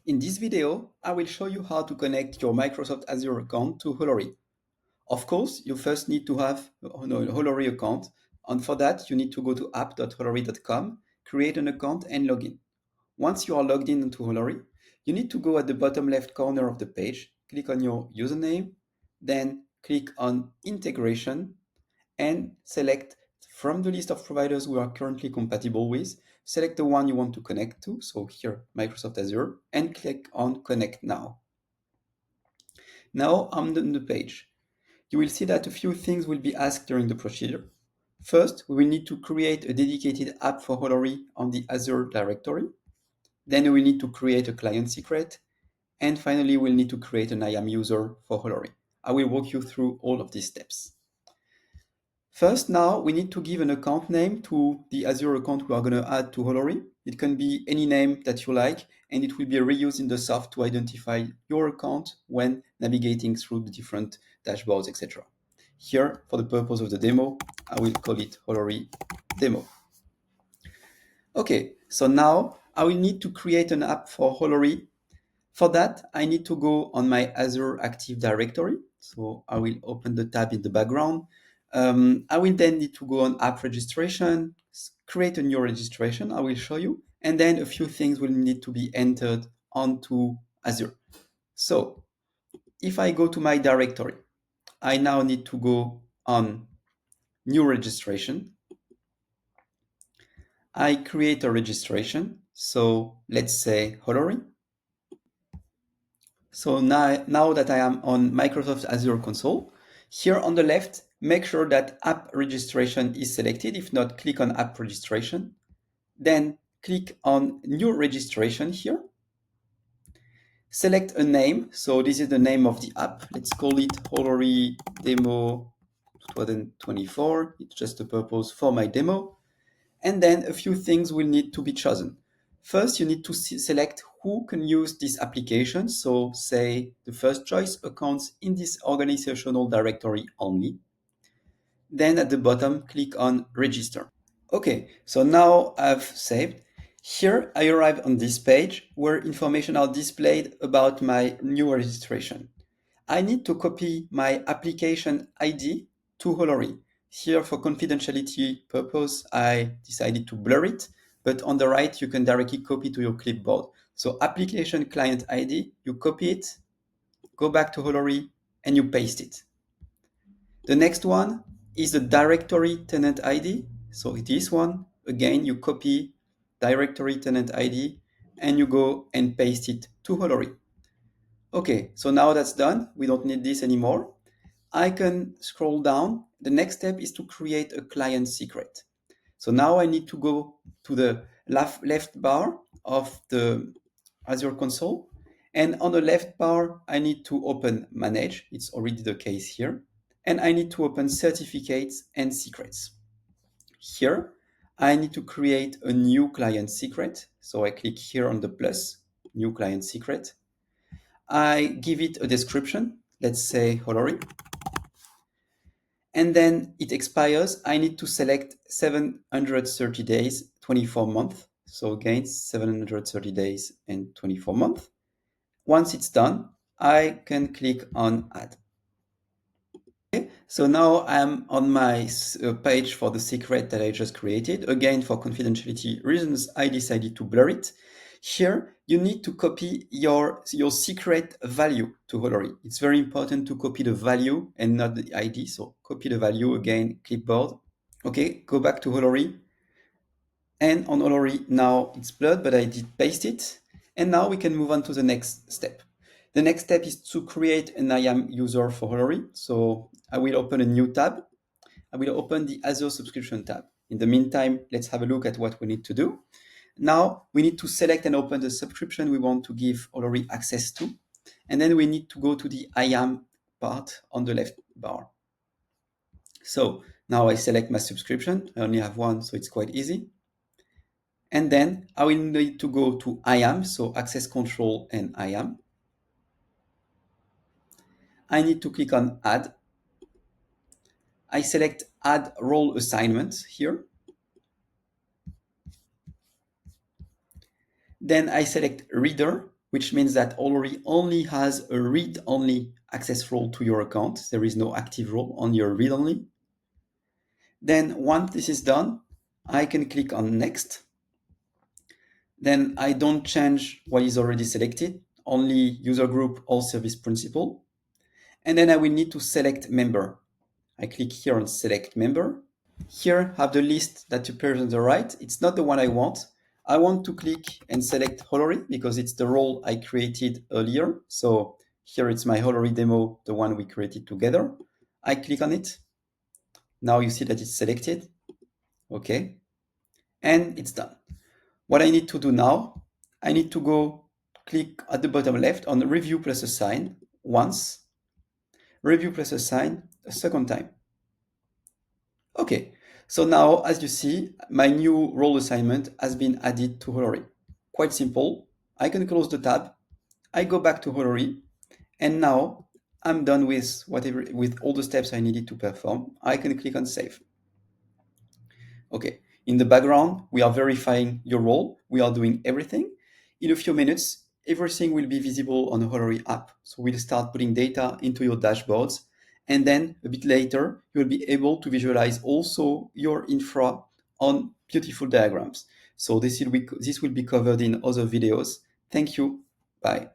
In this video, I will show you how to connect your Microsoft Azure account to Holori. Of course, you first need to have a Holori account, and for that, you need to go to app.holori.com, create an account, and log in. Once you are logged in into Holori, you need to go at the bottom left corner of the page, click on your username, then click on Integration, and select from the list of providers we are currently compatible with, select the one you want to connect to, so here Microsoft Azure, and click on Connect Now. Now I'm on the page. You will see that a few things will be asked during the procedure. First, we will need to create a dedicated app for Holori on the Azure directory. Then we will need to create a client secret. And finally, we'll need to create an IAM user for Holori. I will walk you through all of these steps. First, now we need to give an account name to the Azure account we are going to add to Holori. It can be any name that you like, and it will be reused in the soft to identify your account when navigating through the different dashboards, etc. Here, for the purpose of the demo, I will call it Holori Demo. Okay, so now I will need to create an app for Holori. For that, I need to go on my Azure Active Directory. So I will open the tab in the background. I will then need to go on app registration, create a new registration, I will show you, and then a few things will need to be entered onto Azure. So if I go to my directory, I now need to go on new registration. I create a registration. So let's say Holori. So now that I am on Microsoft Azure console, here on the left, make sure that app registration is selected. If not, click on app registration. Then click on new registration here. Select a name. So this is the name of the app. Let's call it Holori Demo 2024. It's just a purpose for my demo. And then a few things will need to be chosen. First, you need to select who can use this application. So say the first choice, accounts in this organizational directory only. Then at the bottom, click on register. Okay, so now I've saved. Here I arrive on this page where information are displayed about my new registration. I need to copy my application ID to Holori. Here for confidentiality purpose, I decided to blur it, but on the right, you can directly copy to your clipboard. So application client ID, you copy it, go back to Holori, and you paste it. The next one is the directory tenant ID. So this one, again, you copy directory tenant ID, and you go and paste it to Holori. Okay, so now that's done. We don't need this anymore. I can scroll down. The next step is to create a client secret. So now I need to go to the left bar of the Azure console. And on the left bar, I need to open Manage. It's already the case here. And I need to open Certificates and Secrets. Here, I need to create a new client secret. So I click here on the plus, New Client Secret. I give it a description, let's say Holori. And then it expires. I need to select 730 days, 24 months. So again, 730 days and 24 months. Once it's done, I can click on Add. Okay, so now I'm on my page for the secret that I just created. Again, for confidentiality reasons, I decided to blur it. Here, you need to copy your secret value to Holori. It's very important to copy the value and not the ID. So copy the value, again, clipboard. Okay, go back to Holori. And on Holori, now it's blurred, but I did paste it. And now we can move on to the next step. The next step is to create an IAM user for Holori. So I will open a new tab. I will open the Azure subscription tab. In the meantime, let's have a look at what we need to do. Now we need to select and open the subscription we want to give Holori access to. And then we need to go to the IAM part on the left bar. So now I select my subscription. I only have one, so it's quite easy. And then I will need to go to IAM, so access control and IAM. I need to click on add. I select add role assignments here. Then I select reader which means that Holori only has a read-only access role to your account. There is no active role on your read-only. Then once this is done, I can click on Next. Then I don't change what is already selected, only user group or service principal. And then I will need to select member. I click here on Select Member. Here, have the list that appears on the right. It's not the one I want. I want to click and select Holori because it's the role I created earlier. So here it's my Holori demo, the one we created together. I click on it. Now you see that it's selected. Okay. And it's done. What I need to do now, I need to go click at the bottom left on Review plus Assign once, Review plus Assign a second time. Okay, so now, as you see, my new role assignment has been added to Holori. Quite simple. I can close the tab. I go back to Holori, and now I'm done with all the steps I needed to perform. I can click on Save. Okay, in the background, we are verifying your role. We are doing everything. In a few minutes, everything will be visible on the Holori app. So we'll start putting data into your dashboards. And then a bit later, you'll be able to visualize also your infra on beautiful diagrams. So this will be covered in other videos. Thank you. Bye.